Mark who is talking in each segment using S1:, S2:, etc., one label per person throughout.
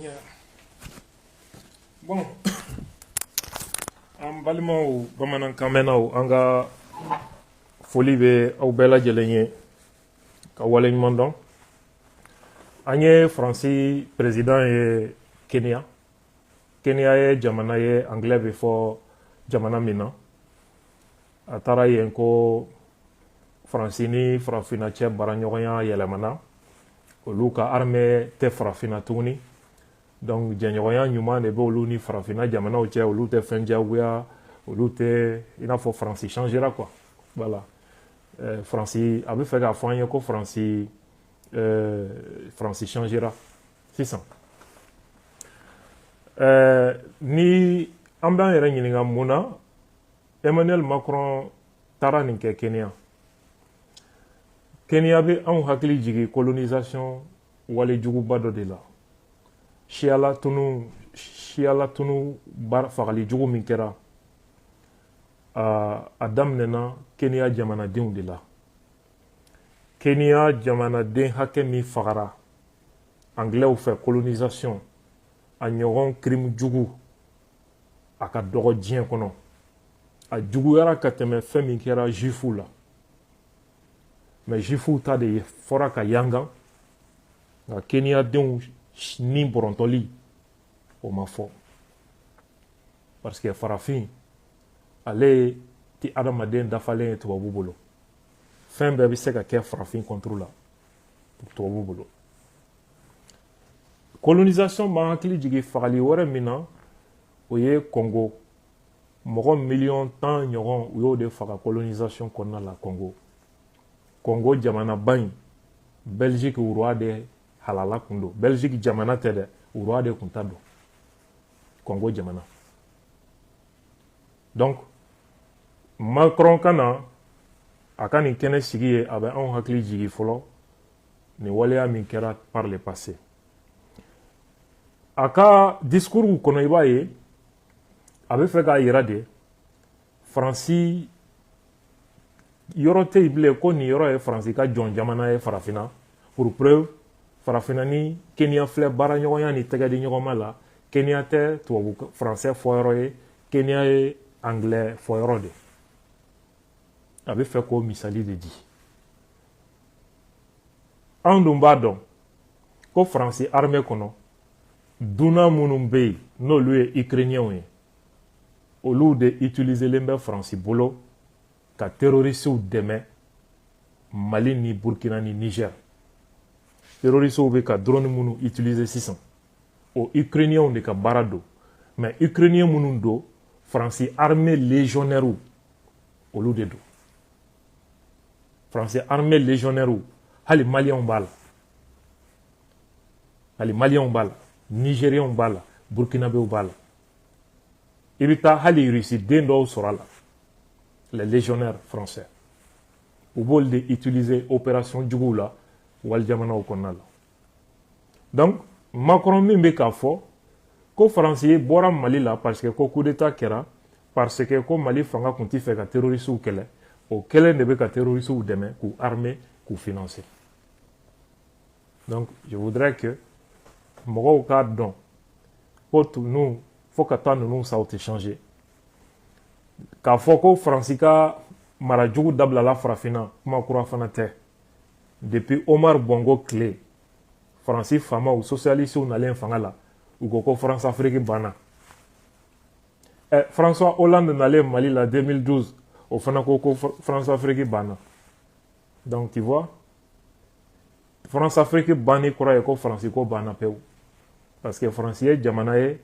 S1: Yeah. Bon, an balimaw bamanankan mɛnnaw an ka foli bɛ aw bɛɛ lajɛlen ye ka waleɲuman dɔn. An ye Faransi président ye Kenya. Kenya ye jamana ye anglais bɛ fɔ jamana min na. A taara yen ko Faransi ni farafinna cɛ baaraɲɔgɔnya yɛlɛmana. Olu ka armée tɛ farafinna tuguni. Donc jɛɲɔgɔnya ɲuman de bɛ olu ni farafinna jamanaw cɛ, olu tɛ fɛn diyagoya, olu tɛ i n'a fɔ Faransi changera quoi. Voilà. Faransi a bɛ fɛ k'a fɔ an ye ko Faransi changera sisan. Ni an b'an yɛrɛ ɲininka mun na Emmanuel Macron taara nin kɛ Kenya. Kenya bɛ anw hakili jigin colonisation walejuguba dɔ de la. Siyala tunu fagali jugu min kɛra a daminɛna Kenya jamanadenw de la. Kenya jamanaden hakɛ min fagara anglais fɛ colonisation a ɲɔgɔn crime jugu a ka dɔgɔ diɲɛ kɔnɔ. A juguyara ka tɛmɛ fɛn min kɛra juifu la. Mais juifu ta de fɔra ka yangan nka Kenya denw ni bɔrɔntɔli o ma fɔ. Parce que farafin ale ti adamaden dafalen ye tubabu bolo. Fɛn bɛɛ bɛ se ka kɛ farafin contre la tubabu bolo. Colonisation b'an hakili jigin fagali wɛrɛ min na o ye Congo. Mɔgɔ miliyɔn 10 ɲɔgɔn u y'o de faga colonisation kɔnɔna la Congo. Congo jamana ba in Belgique roi de halala kun don. Belgique jamana tɛ dɛ, roi de kun ta don. Congo jamana. Donc Macron kana a ka nin kɛnɛ sigi ye a bɛ anw hakili jigin fɔlɔ nin waleya min kɛra par le passé. A ka discours kɔnɔ i b'a ye a bɛ fɛ k'a yira de Faransi yɔrɔ tɛ yen bilen ko nin yɔrɔ ye Faransi ka jɔn jamana ye farafinna. Pour preuve farafinna ni Kenya filɛ baaraɲɔgɔnya ni tɛgɛ di ɲɔgɔn ma la. Kenya tɛ tubabu français fɔyɔrɔ ye, Kenya ye anglais fɔyɔrɔ de. A bɛ fɛ k'o misali de di. Anw dun b'a dɔn ko Faransi armée kɔnɔ dunan minnu bɛ yen n'olu ye Ukrainiens ye olu de utiliselen bɛ Faransi bolo ka terroristes dɛmɛ Mali ni Burkina ni Niger. Terroristes bɛ ka drone minnu utiliser sisan o Ukrainiens de ka baara don. Mais Ukrainiens minnu don Faransi armée légionnaire olu de don. Faransi armée légionnaire hali Maliens b'a la. Hali Maliens b'a la, Nigériens b'a la, Burkinabés b'a la. I bɛ taa hali Russie den dɔw sɔrɔ a la. Les légionnaires français. U b'olu de utiliser opération juguw la wali jamanaw kɔnɔna la. Donc Macron min bɛ k'a fɔ ko Faransi bɔra Mali la parce que ko coup d'état kɛra parce que ko Mali fanga tun tɛ fɛ ka terroristes kɛlɛ o kɛlen de bɛ ka terroristes dɛmɛ k'u armer k'u financer. Donc je voudrais que mɔgɔw k'a dɔn ko ninnu fo ka taa ninnu sa o tɛ changer. K'a fɔ ko Faransi ka mara jugu dabilala farafinna kuma kura fana tɛ. Depuis Omar Bongo tile Faransi faamaw socialistes nalen fanga la u ko France Afrique banna. François Hollande nalen Mali la 2012 o fana ko France Afrique banna. Donc tu vois France Afrique banni kɔrɔ ye ko Faransi ko banna pewu. Parce que Faransi ye jamana ye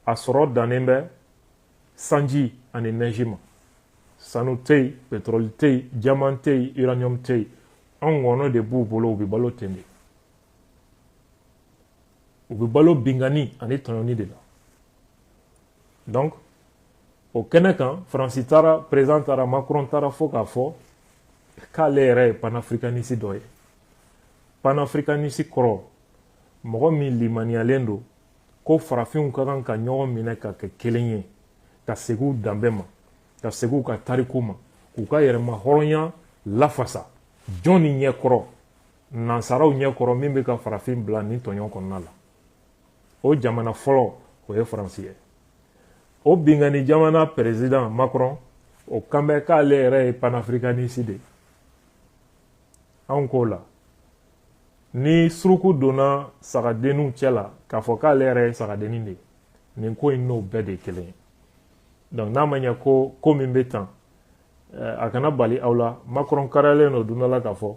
S1: a sɔrɔ dannen bɛ sanji ani neige ma. Sanu tɛ yen, pétrole tɛ yen, diamant tɛ yen, uranium tɛ yen. An ŋɔnɔ de b'u bolo u bɛ balo ten de. U bɛ balo bingani ani tɔɲɔni de la. Donc o kɛnɛ kan Faransi taara président taara Macron taara fo k'a fɔ k'ale yɛrɛ ye panafricaniste dɔ ye. Panafricaniste kɔrɔ mɔgɔ min limaniyalen don ko farafinw ka kan ka ɲɔgɔn minɛ ka kɛ kelen ye ka segin u danbe ma ka segin u ka tariku ma k'u ka yɛrɛma hɔrɔnya lafasa jɔn ni ɲɛkɔrɔ nansaraw ɲɛkɔrɔ min bɛ ka farafin bila nin tɔɲɔn kɔnɔna la o jamana fɔlɔ o ye faransi ye o bingani jamana président Macron o kan bɛ k'ale yɛrɛ ye panafricaniste de anw ko la ni suruku donna sagadenninw cɛ la k'a fɔ k'ale yɛrɛ ye sagadennin de ye nin ko in n'o bɛɛ de ye kelen ye donc n'a ma ɲɛ ko min bɛ tan a kana bali aw la Macron kariyalen don don dɔ la k'a fɔ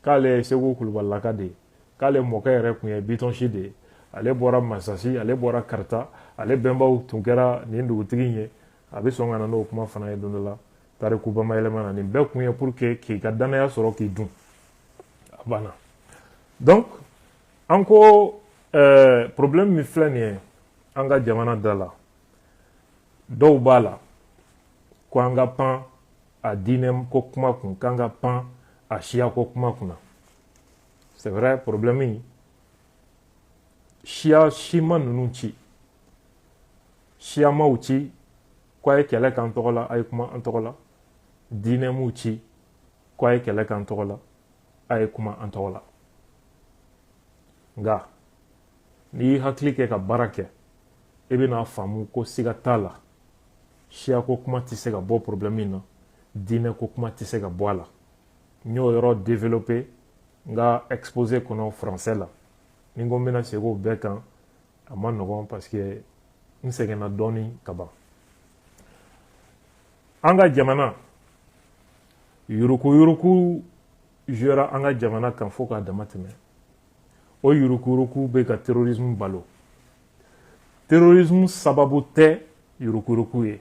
S1: k'ale ye Segu Kulubalilaka de ye k'ale mɔkɛ yɛrɛ tun ye Bitonsi de ye ale bɔra Masasi ale bɔra Karata ale bɛnbaw tun kɛra nin dugutigi in ye a bɛ sɔn ka na n'o kuma fana ye don dɔ la tariku bamayɛlɛma na nin bɛɛ kun ye pour que k'i ka danaya sɔrɔ k'i dun a banna donc an ko problème min filɛ nin ye an ka jamana da la dɔw b'a la ko an ka pan a diinɛ ko kuma kun k'an ka pan a siya ko kuma kunna c'est vrai problème in siya sima ninnu ci siyamaw ci ko a ye kɛlɛ k'an tɔgɔ la a ye kuma an tɔgɔ la diinɛmuw ci ko a ye kɛlɛ k'an tɔgɔ la a ye kuma an tɔgɔ la nka n'i y'i hakili kɛ ka baara kɛ i bɛna faamu ko siga t'a la siya ko kuma tɛ se ka bɔ problème in na diinɛ ko kuma tɛ se ka bɔ a la n y'o yɔrɔ développé n ka exposé kɔnɔ français la ni n ko n bɛna segin o bɛɛ kan a ma nɔgɔn parce que n sɛgɛnna dɔɔni ka ban an ka jamana yuruku-yuruku jouera an ka jamana kan fo k'a dama tɛmɛ o yuruku-yuruku bɛ ka terrorisme balo terrorisme sababu tɛ yuruku-yuruku ye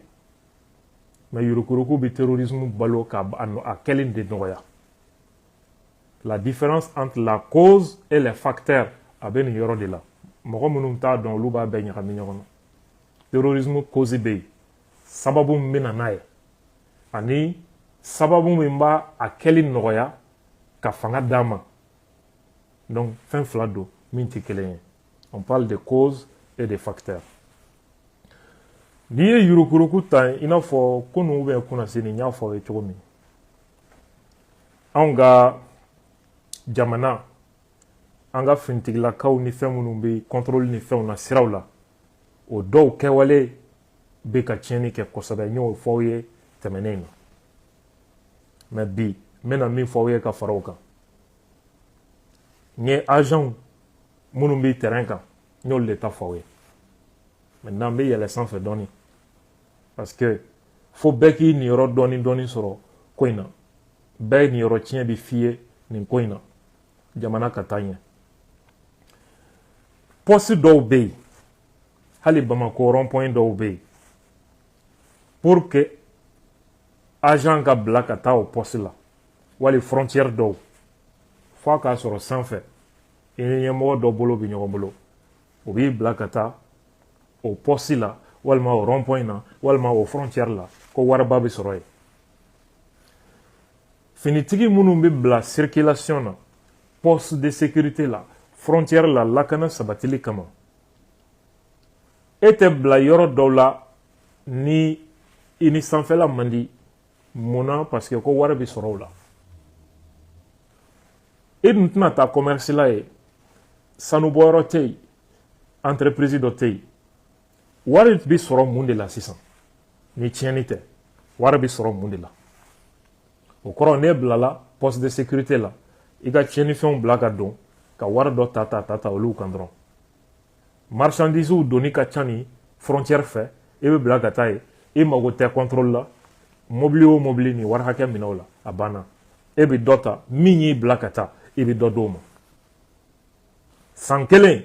S1: mais yuruku-yuruku bɛ terrorisme balo k'a kɛlen de nɔgɔya la différence entre la cause et les facteurs a bɛ nin yɔrɔ de la mɔgɔ minnu t'a dɔn olu b'a bɛɛ ɲagami ɲɔgɔn na terrorisme cause bɛ yen sababu min bɛ na n'a ye ani sababu min b'a a kɛli nɔgɔya ka fanga d'a ma donc fɛn fila don min tɛ kelen ye on parle de cause et de facteurs n'i ye yuruku-yuruku ta i n'a fɔ kunu bɛ kunnasini n y'a fɔ aw ye cogo min anw ka jamana an ka finitigilakaw ni fɛn minnu bɛ contrôle ni fɛnw na siraw la o dɔw kɛwale bɛ ka tiɲɛni kɛ kosɛbɛ n y'o fɔ aw ye tɛmɛnen na mais bi n bɛna min fɔ aw ye ka fara o kan n ye agents minnu bɛ terrain kan n y'olu de ta fɔ aw ye maintenant n bɛ yɛlɛ sanfɛ dɔɔni parce que fo bɛɛ k'i niyɔrɔ dɔɔni sɔrɔ ko in na bɛɛ niyɔrɔ tiɲɛ bɛ f'i ye nin ko in na jamana ka taa ɲɛ poste dɔw bɛ yen hali Bamako rond point dɔw bɛ yen pour que agent ka bila ka taa o poste la wali frontière dɔw fo a k'a sɔrɔ sanfɛ i ni ɲɛmɔgɔ dɔ bolo bɛ ɲɔgɔn bolo o b'i bila ka taa o poste la walima o rond point na walima o frontière la ko wariba bɛ sɔrɔ yen finitigi minnu bɛ bila circulation na poste de sécurité la frontière la lakana sabatili kama e tɛ bila yɔrɔ dɔw la ni i ni sanfɛla man di munna parce que ko wari bɛ sɔrɔ o la e dun tɛna taa commerce la ye sanubɔyɔrɔ tɛ yen entreprise dɔ tɛ yen wari bɛ sɔrɔ mun de la sisan ni tiɲɛni tɛ wari bɛ sɔrɔ mun de la o kɔrɔ ne bilala poste de sécurité la i ka tiɲɛnifɛnw bila ka don ka wari dɔ ta olu kan dɔrɔn marchandises donni ka ca ni frontière fɛ i bɛ bila ka taa ye i mago tɛ contrôle la mobili o mobili ni wari hakɛ minɛ o la a banna e bɛ dɔ ta min y'i bila ka taa i bɛ dɔ d'o ma san kelen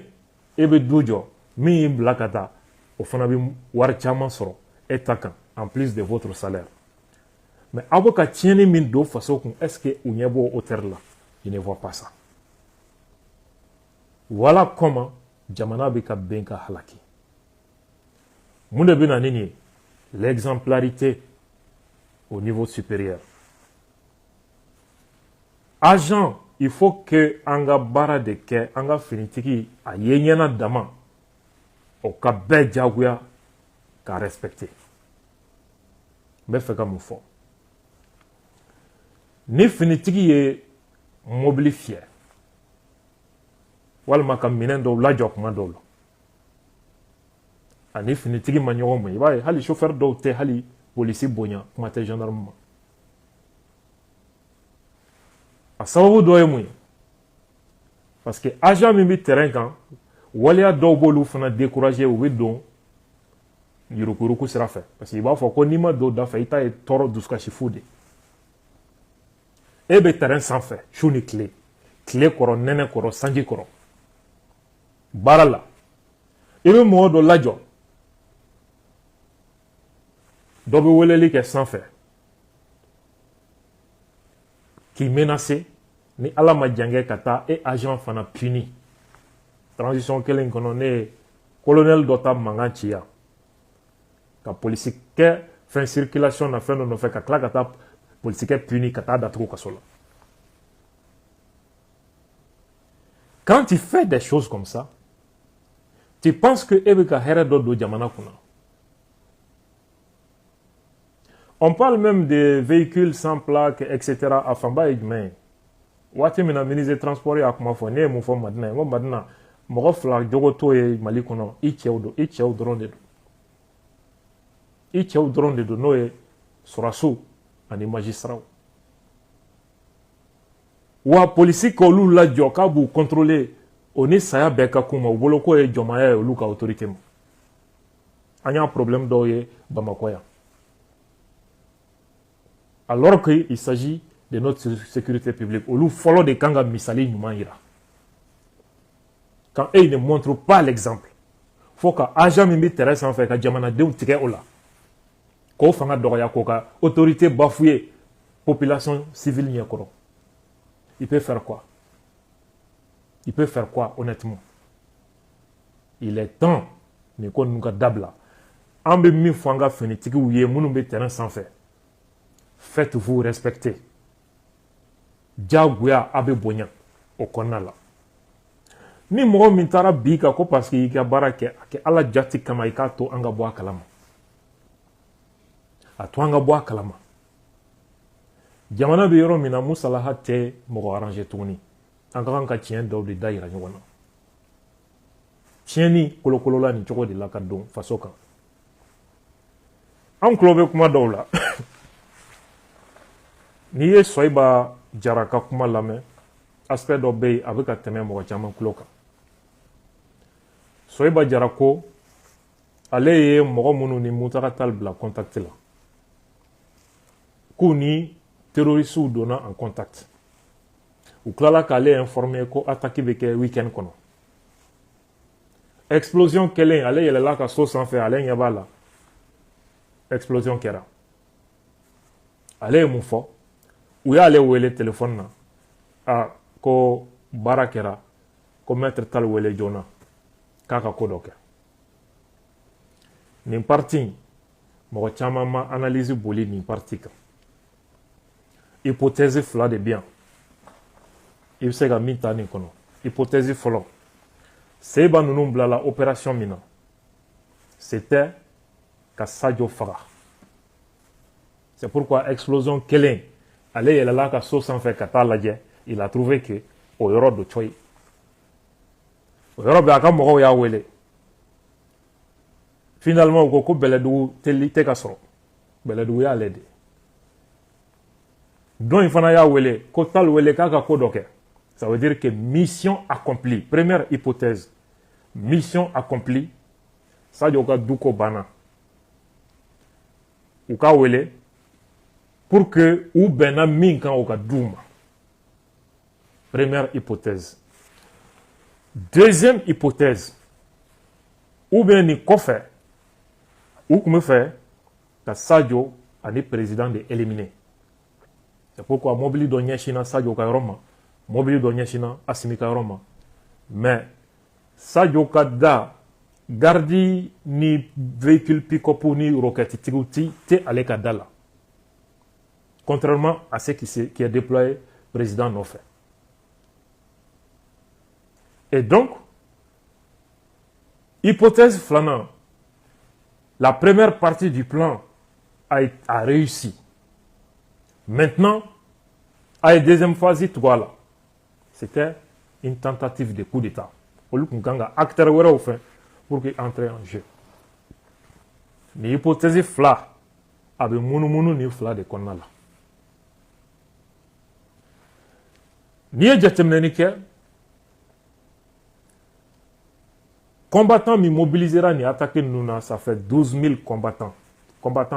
S1: e bɛ du jɔ min y'i bila ka taa o fana bɛ wari caman sɔrɔ e ta kan en plus de votre salaire mais aw bɛ ka tiɲɛni min don faso kun est ce que u ɲɛ b'o hauteur la je ne vois pas ça voilà comment jamana bɛ ka bɛn ka halaki mun de bɛ na ni nin ye l'exemplarité au niveau supérieur agent il faut que an ka baara de kɛ an ka finitigi a ye ɲɛna dama o ka bɛɛ diyagoya k'a respecter n bɛ fɛ ka mun fɔ ni finitigi ye mobili fiyɛ walima ka minɛn dɔw lajɔ kuma dɔw la ani finitigi ma ɲɔgɔn ma i b'a ye hali chauffeur dɔw tɛ hali polisi bonya kuma tɛ gendarme ma a sababu dɔ ye mun ye parce que agent min bɛ terrain kan waleya dɔw b'olu fana décourager u bɛ don yurukuruku sira fɛ parce que i b'a fɔ ko n'i ma don da fɛ i ta ye tɔɔrɔ dusukasi fu de e bɛ terrain sanfɛ su ni tile kɔrɔ nɛnɛ kɔrɔ sanji kɔrɔ baara la i bɛ mɔgɔ dɔ lajɔ dɔ bɛ weleli kɛ sanfɛ k'i menacer ni ala ma jan ka taa e agent fana puni transition kelen kɔnɔ ne ye colonel dɔ ta mankan ci yan ka polisikɛ fɛn circulation na fɛn dɔ nɔfɛ ka tila ka taa polisikɛ puni ka taa datugu kaso la. Quand tu fais des choses comme ça, tu penses que e bɛ ka hɛrɛ dɔ don jamana kunna. On parle même de véhicules sans plaque, etc. a fanba ye jumɛn ye waati min na ministre des transports y'a kuma fɔ ne ye mun fɔ Madina ye n ko Madina mɔgɔ fila jogo t'o ye Mali kɔnɔ i cɛw dɔrɔn de don i cɛw dɔrɔn de don n'o ye sɔrɔdasiw ani magistrats wa polisi k'olu lajɔ k'a b'u contrôler o ni saya bɛɛ ka kun ma u bolo k'o ye jɔnmaya ye olu ka autorité ma an y'a problème dɔw ye Bamakɔ yan alors qu'il s'agit de notre sécurité publique. Olu fɔlɔ de kan ka misali ɲuman yira. Quand eux ne montrent pas l'exemple, faut que agent min bɛ terrain sanfɛ ka jamanadenw tigɛ o la. K'o fanga dɔgɔya k'o ka autorité bafouée population civile ɲɛkɔrɔ. Il peut faire quoi? Il peut faire quoi honnêtement? Il est temps nin ko ninnu ka dabila. An bɛ min fɔ an ka finitigiw ye minnu bɛ terrain sanfɛ. Faites-vous respecter. Diyagoya a bɛ bonya o kɔnɔna la. Ni mɔgɔ min taara bi kan ko parce que i ka baara kɛ a kɛ ala jati kama i k'a to an ka bɔ a kalama. A to an ka bɔ a kalama. Jamana bɛ yɔrɔ min na musalaha tɛ mɔgɔ arranger tuguni. An ka kan ka tiɲɛ dɔw de da yira ɲɔgɔn na. Tiɲɛni kolokolola nin cogo de la ka don faso kan. An tulo bɛ kuma dɔw la. N'i ye Soyiba Jara ka kuma lamɛn aspect dɔ bɛ yen a bɛ ka tɛmɛ mɔgɔ caman tulo kan. Soyiba Jara ko ale ye mɔgɔ minnu ni Muntaka Tall bila contact la k'u ni terroristes donna en contact. U tilala k'ale informer ko attaque bɛ kɛ week-end kɔnɔ. Explosion kɛlen ale yɛlɛla ka so sanfɛ ale ɲɛ b'a la. Explosion kɛra. Ale ye mun fɔ? U y'ale wele téléphone na ko baara kɛra ko maître Tall wele joona k'a ka ko dɔ kɛ. Nin parti mɔgɔ caman ma analyse boli nin parti kan. Hypothèse fila de bɛ yan. I bɛ se ka min ta nin kɔnɔ. Hypothèse fɔlɔ. Seyiba ninnu bilala opération min na. C'était ka Sadio faga. C'est pourquoi explosion kelen ale yɛlɛla ka so sanfɛ ka taa lajɛ il a trouvé que o yɔrɔ do coyi o yɔrɔ bɛ a ka mɔgɔw y'a wele finalement u ko Bɛlɛdugu tɛ ka sɔrɔ Bɛlɛdugu y'ale de dɔn in fana y'a wele ko Tall wele k'a ka ko dɔ kɛ ça veut dire que mission accomplie première hypothèse mission accomplie Sadio ka du ko banna u k'a wele pour que ou bɛnna min kan o ka d'u ma. Première hypothèse. Deuxième hypothèse. Ou bien ni kɔfɛ u tun bɛ fɛ ka Sadio ani président de éliminer. C'est pourquoi mobili dɔ ɲɛsinna Sadio ka yɔrɔ ma mobili dɔ ɲɛsinna Asimi ka yɔrɔ ma mais Sadio ka da gardi ni véhicule pick-up ni roquette tigiw tɛ ale ka da la. Contrairement à ce qui est déployé président nɔfɛ. Et donc, hypothèse filanan, la première partie du plan a réussi. Maintenant, à la deuxième phase, c'était une tentative de coup d'État. Olu kun kan ka acteur wɛrɛw fɛ pour qu'il entre en jeu. ni hypothèse fila a bɛ munumunu ni fila de kɔnɔna la n'i ye jateminɛni kɛ combattants min mobilisera ni attaqué ninnu na ça fait 12 000 combattants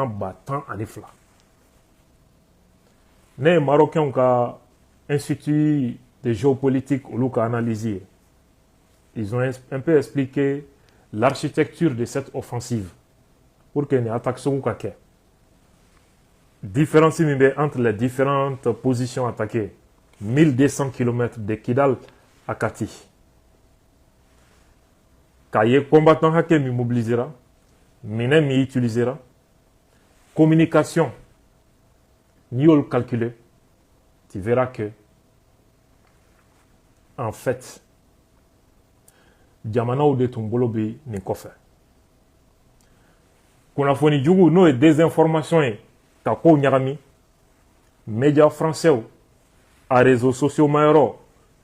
S1: ba 12 ne ye marocains ka institut de géopolitique olu ka analyse ye ils ont un peu expliqué l'architecture de cette offensive pour que ni attaque sugu ka kɛ différence min bɛ entre les différentes positions attaquées 1200 km de Kidal à Kati k'a ye combattant hakɛ min mobilisera minɛn min utilisera communication n'i y'olu calculer tu verras que en fait jamanaw de tun bolo bɛ nin kɔfɛ kunnafoni jugu n'o ye désinformation ye ka kow ɲagami médias français à réseaux sociaux mayɔrɔ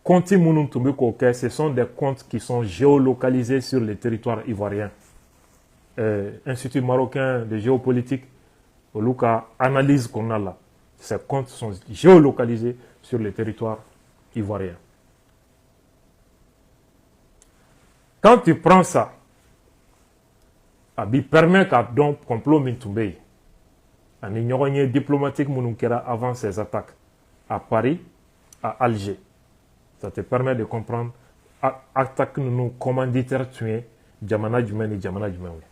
S1: comptes minnu tun bɛ k'o kɛ ce sont des comptes qui sont géolocalisés sur le territoire ivoirien Institut marocain de géopolitique olu ka analyse kɔnɔna la ces comptes sont géolocalisés sur le territoire ivoirien quand tu prends ça a b'i permet k'a dɔn complot min tun bɛ yen ani ɲɔgɔn ye diplomatique minnu kɛra avant ces attaques à Paris à Alger ça te permet de comprendre attaque ninnu commanditaire tun ye jamana jumɛn ni jamana jumɛn ye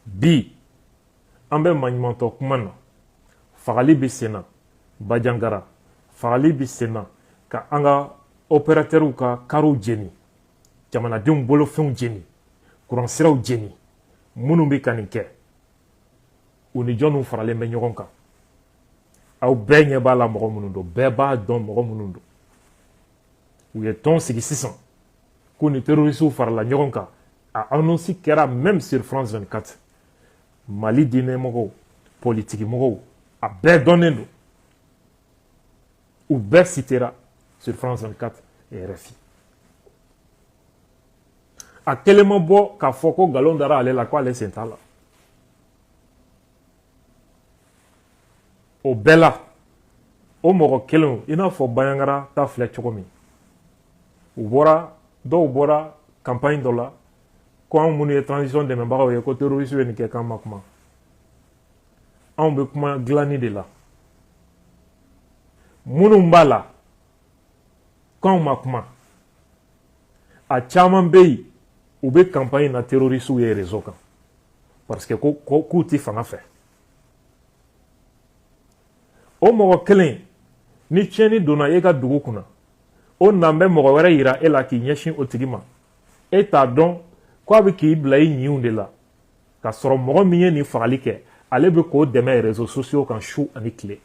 S1: bi an bɛ maɲumantɔ kuma na fagali bɛ sen na Bajangara fagali bɛ sen na ka an ka opérateurs ka kariw jeni jamanadenw bolofɛnw jeni kuran siraw jeni minnu bɛ ka nin kɛ u ni jɔnw faralen bɛ ɲɔgɔn kan aw bɛɛ ɲɛ b'a la mɔgɔ minnu don bɛɛ b'a dɔn mɔgɔ minnu don u ye tɔn sigi sisan ko ni terroristes farala ɲɔgɔn kan a annonce kɛra même sur France 24 Mali diinɛmɔgɔw politikimɔgɔw a bɛɛ dɔnnen don u bɛɛ citera sur France 24 et RFI a kelen ma bɔ k'a fɔ ko nkalon dara ale la ko ale sen t'a la o bɛɛ la o mɔgɔ kelen i n'a fɔ Bajangara ta filɛ cogo min dɔw bɔra campagne dɔ la ko anw minnu ye transition dɛmɛbagaw ye ko terroriste ye nin kɛ k'an ma kuma anw bɛ kuma dilanni de la minnu b'a la k'anw ma kuma a caman bɛ yen u bɛ campagne na terroriste ye réseau kan parce que k'u tɛ fanga fɛ o mɔgɔ kelen ni tiɲɛni donna e ka dugu kunna o nan bɛ mɔgɔ wɛrɛ yira e la k'i ɲɛsin o tigi ma e t'a dɔn ko a bɛ k'i bila i ɲinw de la k'a sɔrɔ mɔgɔ min ye nin fagali kɛ ale bɛ k'o dɛmɛ réseaux sociaux kan su ani tile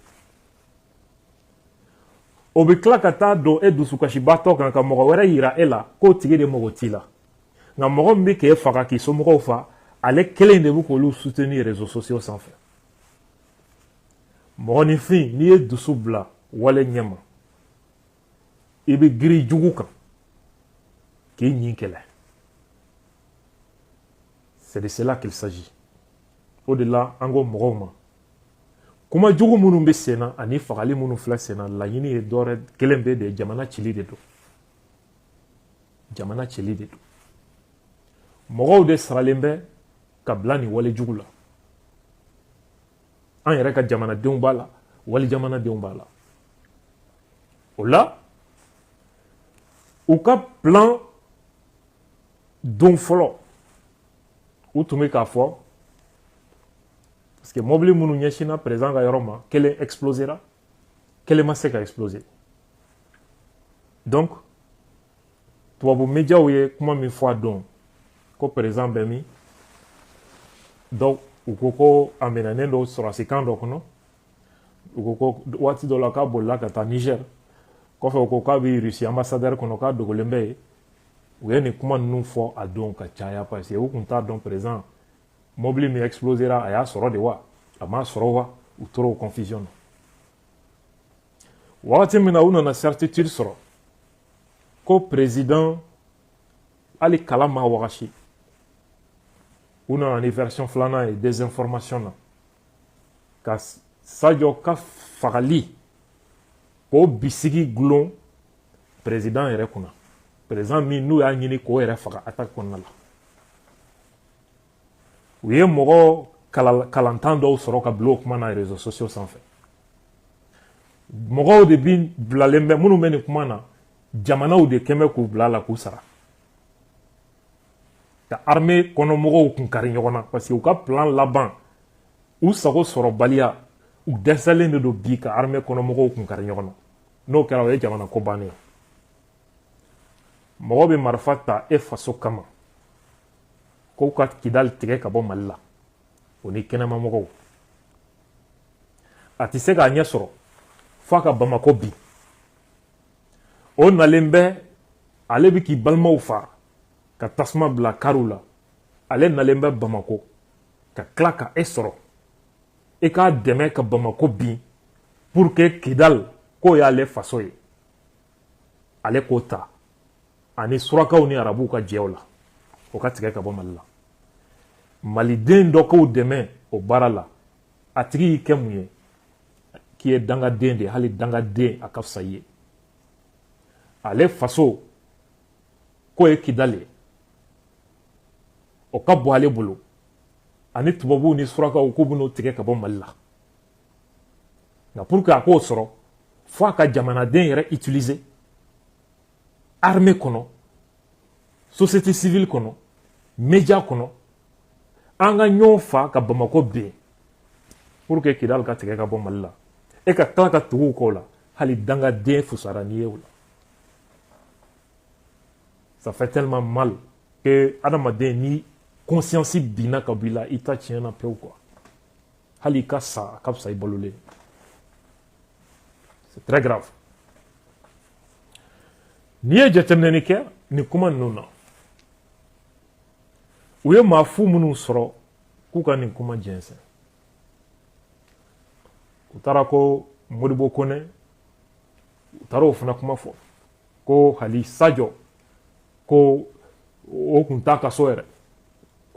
S1: o bɛ tila ka taa don e dusukasibatɔ kan ka mɔgɔ wɛrɛ yira e la k'o tigi de mago t'i la nka mɔgɔ min bɛ k'e faga k'i somɔgɔw fa ale kelen de bɛ k'olu soutenir réseaux sociaux sanfɛ mɔgɔninfin n'i ye dusu bila wale ɲɛma i bɛ giri jugu kan k'i ɲin kɛlɛ c'est de cela qu'il s'agit o de la an ko mɔgɔw ma kuma jugu minnu bɛ sen na ani fagali minnu filɛ sen na laɲini ye dɔwɛrɛ kelen bɛ de jamana cili de don jamana cili de don mɔgɔw de saralen bɛ ka bila nin wale jugu la an yɛrɛ ka jamanadenw b'a la wali jamanadenw b'a la o la u ka plan don fɔlɔ u tun bɛ k'a fɔ parce que mobili minnu ɲɛsinna président ka yɔrɔ ma kelen explosera kelen ma se ka exploser donc tubabu médiaw ye kuma min fɔ a don ko président bɛ min donc u ko ko a minɛnen don sɔrɔsikan dɔ kɔnɔ u ko ko waati dɔ la k'a bolila ka taa Niger kɔfɛ u ko k'a bɛ Russie ambassadeur kɔnɔ k'a dogolen bɛ yen u ye nin kuma ninnu fɔ a don ka caya parce que u tun t'a dɔn président mobili min explosera a y'a sɔrɔ de wa a m'a sɔrɔ wa u tora o confusion na wagati min na u nana certitude sɔrɔ ko président hali kalan ma wagasi una ni version flana et désinformation na ka Sadio ka fagali ko bisigi glon président yɛrɛ kunna président min n'u y'a ɲini k'o yɛrɛ faga attaque kɔnɔna la u ye mɔgɔ kalantan dɔw sɔrɔ ka bila o kuma na réseaux sociaux sanfɛ mɔgɔw de bi bilalen bɛ minnu bɛ nin kuma na jamanaw de kɛn bɛ k'u bila la k'u sara ka armée kɔnɔmɔgɔw kun kari ɲɔgɔn na parce que u ka plan laban u sago sɔrɔbaliya u dɛsɛlen de don bi ka armée kɔnɔmɔgɔw kun kari ɲɔgɔn na n'o kɛra o ye jamana ko bannen ye mɔgɔ bɛ marifa ta e faso kama k'u ka kidali tigɛ ka bɔ mali la o ni kɛnɛmamɔgɔw a tɛ se k'a ɲɛ sɔrɔ f'a ka bamako bin o nalen bɛ ale bɛ k'i balimaw faa ka tasuma bila kariw la ale nalen bɛ bamako ka tila ka e sɔrɔ e k'a dɛmɛ ka bamako bin pour que kidali k'o y'ale faso ye ale k'o ta ani surakaw ni arabuw ka jɛw la o ka tigɛ ka bɔ mali la maliden dɔ k'o dɛmɛ o baara la a tigi y'i kɛ mun ye k'i ye dangaden de ye hali dangaden a ka fisa i ye ale faso k'o ye kidali ye o ka bɔ ale bolo ani tubabuw ni surakaw k'u bɛn'o tigɛ ka bɔ mali la nka pour que a k'o sɔrɔ fo a ka jamanaden yɛrɛ utiliser armée kɔnɔ société civile kɔnɔ média kɔnɔ an ka ɲɔgɔn fa ka bamako bin pour que kidali ka tigɛ ka bɔ mali la e ka tila ka tugu k'o la hali dangaden fusara n'i ye o la ça fait tellement mal que adamaden ni conscience binna ka bɔ i la i ta tiɲɛna pewu quoi hali i ka sa a ka fisa i balolen c'est très grave n'i ye jateminɛni kɛ nin kuma ninnu na u ye maa fu minnu sɔrɔ k'u ka nin kuma jɛnsɛn u taara ko modibo konɛ u taara o fana kuma fɔ ko hali Sadio ko o kun t'a ka so yɛrɛ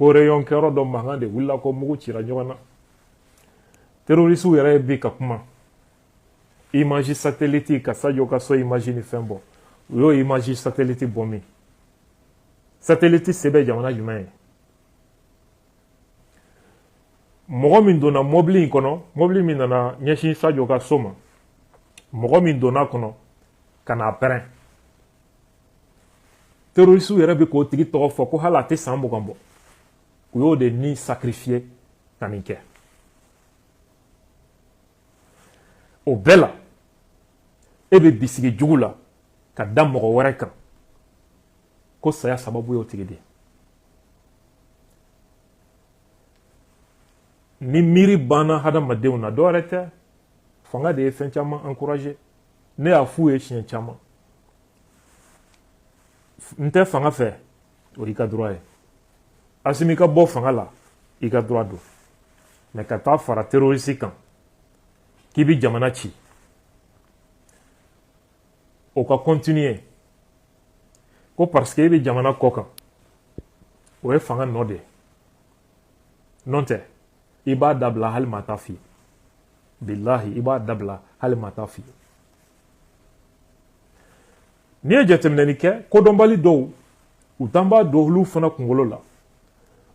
S1: ko réunion kɛyɔrɔ dɔ mankan de wulila ko mugu cira ɲɔgɔn na terrorisiw yɛrɛ bi ka kuma image satellite ka Sadio ka so image ni fɛn bɔ u y'o image satellite bɔ min satellite se bɛ jamana jumɛn ye mɔgɔ min donna mobili in kɔnɔ mobili min nana ɲɛsin Sadio ka so ma mɔgɔ min donna kɔnɔ ka n'a pɛrɛn terrorisiw yɛrɛ bɛ k'o tigi tɔgɔ fɔ ko hali a tɛ san mugan bɔ u y'o de ni sacrifier ka nin kɛ o bɛɛ la e bɛ bisigi jugu la ka da mɔgɔ wɛrɛ kan ko saya sababu y'o tigi de ni miiri banna hadamadenw na dɔ wɛrɛ tɛ fanga de ye fɛn caman encourager ne y'a f'u ye siɲɛ caman n tɛ fanga fɛ o y'i ka droit ye Assimi ka bɔ fanga la i ka droit don mais ka taa fara terroriste kan k'i bi jamana ci o ka continuer ko parce que i bi jamana kɔ kan o ye fanga nɔ de ye non tɛ i b'a dabila hali maa t'a f'i ye bilahi i b'a dabila hali maa t'a f'i ye n'i ye jateminɛni kɛ kodɔnbali dɔw u t'an b'a don olu fana kunkolo la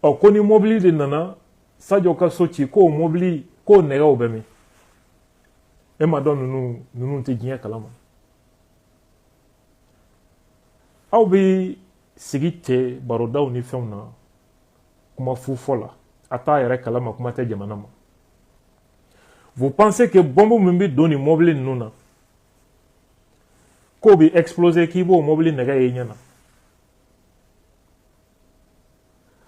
S1: ɔ ko ni mobili de nana Sadio ka so ci k'o mobili k'o nɛgɛw bɛ min e ma dɔn ninnu tɛ diɲɛ kalama aw bɛ sigi cɛ barodaw ni fɛnw na kuma fufɔ la a t'a yɛrɛ kalama kuma tɛ jamana ma vous pensez que bombe min bɛ don nin mobili ninnu na k'o bɛ exploser k'i b'o mobili nɛgɛ ye i ɲɛ na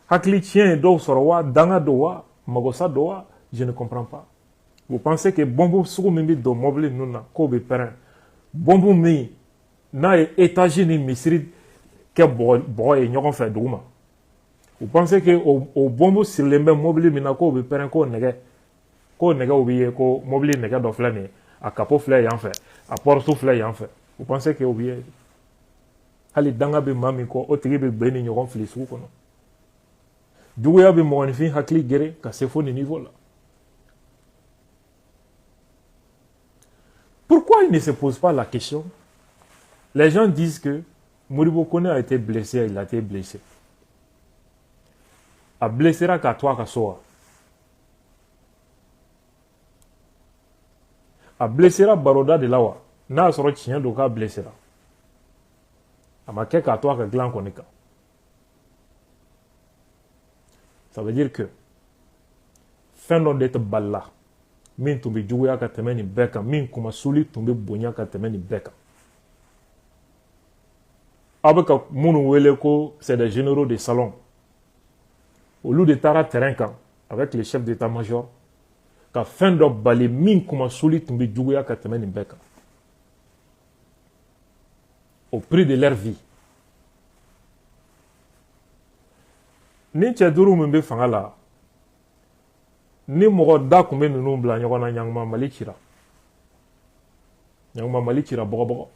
S1: hakili tiɲɛ ye dɔw sɔrɔ wa danga don wa magosa don wa je ne comprends pas vous pensez que bombe sugu min bɛ don mobili ninnu na k'o bɛ pɛrɛn bombe min n'a ye étage ni misiri kɛ bɔgɔ ye ɲɔgɔn fɛ dugu ma vous pensez que o bombe sirilen bɛ mobili min na k'o bɛ pɛrɛn k'o nɛgɛw bɛ ye ko mobili nɛgɛ dɔ filɛ nin ye a capot filɛ yan fɛ a porte filɛ yan fɛ vous pensez que o bɛ ye hali danga bɛ maa min kɔ o tigi bɛ gbɛ ni ɲɔgɔn fili sugu kɔnɔ juguya bɛ mɔgɔninfin hakili gere ka se fo nin niveau là. Pourquoi il ne se pose pas la question? Les gens disent que Modibo Kone a été blessé, il a été blessé. A blessera qu'à toi qu'à soi. A blessera Baroda de Lawa. N'a soro chien doka blessera. A ma kɛ k'a to a ka dilan kɔni kan. Ça veut dire que fɛn dɔ de tɛ bali la min tun bɛ juguya ka tɛmɛ nin bɛɛ kan, min kuma suli tun bɛ bonya ka tɛmɛ nin bɛɛ kan. Aw bɛ ka minnu wele ko c'est des généraux de salon. Olu de taara terrain kan avec le chef d'état-major ka fɛn dɔ bali min kuma suli tun bɛ juguya ka tɛmɛ nin bɛɛ kan. Au prix de leur vie. Ni cɛ duuru min bɛ fanga la, ni mɔgɔ da tun bɛ ninnu bila ɲɔgɔn na, Ɲankuma Mali cira. Ɲankuma Mali cira bɔgɔ-bɔgɔ.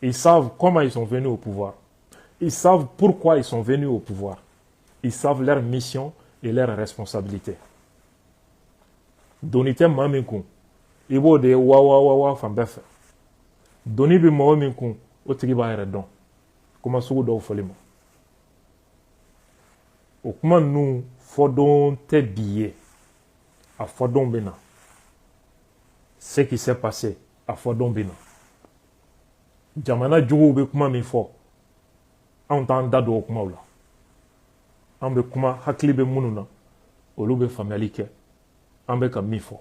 S1: Ils savent comment ils sont venus au pouvoir. Ils savent pourquoi ils sont venus au pouvoir. Ils savent leur mission et leurs responsabilités. Doni tɛ maa min kun, i b'o de wa fan bɛɛ fɛ. Doni bɛ mɔgɔ min kun, o tigi b'a yɛrɛ dɔn. Kuma sugu dɔw fɔli ma. O kuma ninnu fɔdon tɛ bi ye, a fɔdon bɛ na. Ce qui s'est passé, a fɔdon bɛ na. Jamana juguw bɛ kuma min fɔ, anw t'an da don o kumaw la. An bɛ kuma hakili bɛ minnu na, olu bɛ faamuyali kɛ, an bɛ ka min fɔ.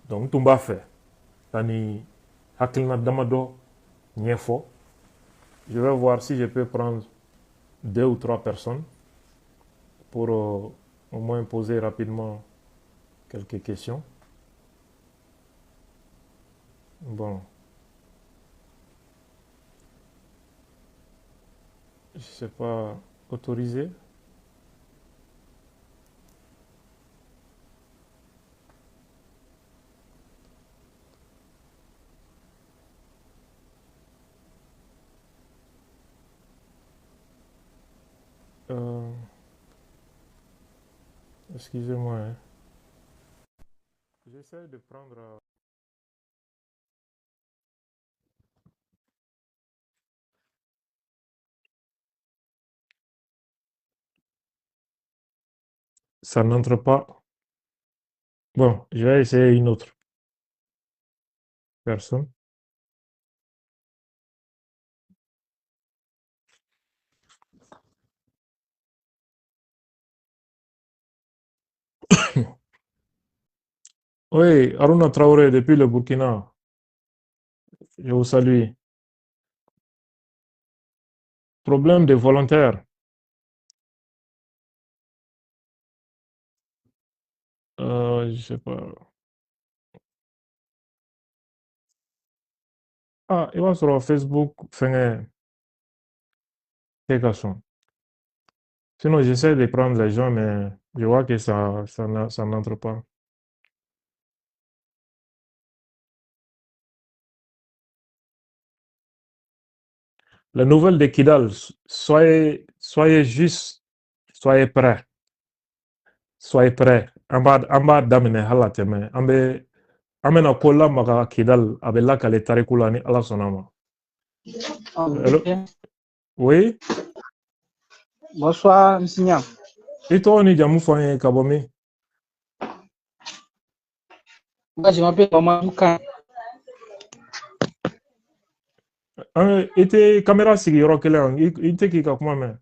S1: Donc n tun b'a fɛ ka nin hakilina damadɔ ɲɛfɔ. Je vais voir si je peux prendre 2 ou 3 personnes pour au moins poser rapidement quelques questions. Bon. Je ne sais pas, autorisé. Excusez-moi. Hein. J'essaie de prendre... Ça n'entre pas. Bon, je vais essayer une autre personne. Oui, Aruna Traoré, depuis le Burkina. Je vous salue. Problème des volontaires. Je sais pas. Ah, il va sur Facebook faire quelque chose. Sinon, j'essaie de prendre les gens, mais je vois que ça n'entre pas. La nouvelle de Kidal, soyez juste, soyez prêts. Soyez prêts. En bas damine halateme. Amena kola maga Kidal, abella kale tarikula ni ala sonama. Hello? Oui?
S2: Bonsoir, M. Niam.
S1: Et toi, ni jamu fanye kabomi?
S2: Moi, je m'appelle Mamadou Khan.
S1: Ite caméra sigi yɔrɔ kelen i tɛ k'i ka kuma mɛn.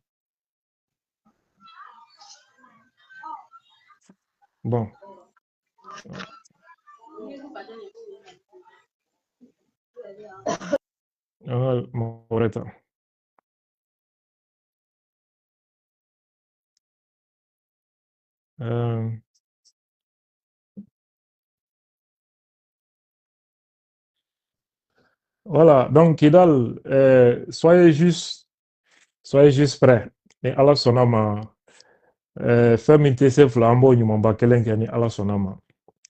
S1: Bon. An ka mɔgɔ wɛrɛ ta. Voilà, donc Kidal, soyez juste prêts. Ni ala sɔnna ma, fɛn min tɛ se fila an b'o ɲumanba kelen kɛ ni ala sɔnna ma.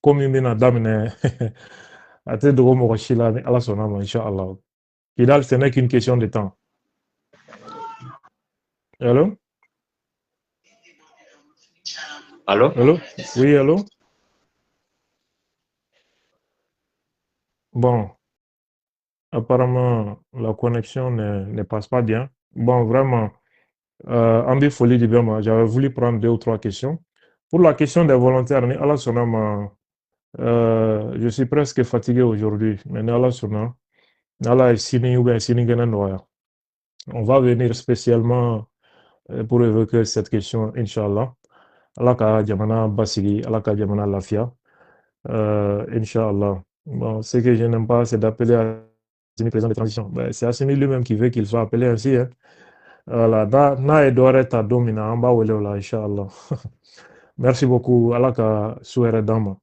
S1: Ko min bɛna daminɛ a tɛ dogo mɔgɔ si la ni ala sɔnna ma, inshallah. Kidal, ce n'est qu'une question de temps. Hello?
S3: Allô?
S1: Allô? Oui, allô? Bon, apparemment, la connexion ne passe pas bien. Bon, vraiment, en bi foli di bɛɛ ma, j'avais voulu prendre deux ou trois questions. Pour la question des volontaires, ni Ala sɔnna ma, je suis presque fatigué aujourd'hui, mais ni Ala sɔnna, ni Ala ye sini ou bien sinikɛnɛ nɔgɔya. On va venir spécialement pour évoquer cette question, Inch'Allah. Ala ka jamana basigi, Ala ka jamana lafiya. Inch'Allah. Bon, ce que je n'aime pas, c'est d'appeler Assimi président de transition. Ben, c'est Assimi lui-même qui veut qu'il soit appelé ainsi. Hein. Voilà. Na ye dɔ wɛrɛ ta don min na, an b'a wele o la, Inch'Allah. Merci beaucoup. Ala ka su hɛrɛ d'an ma.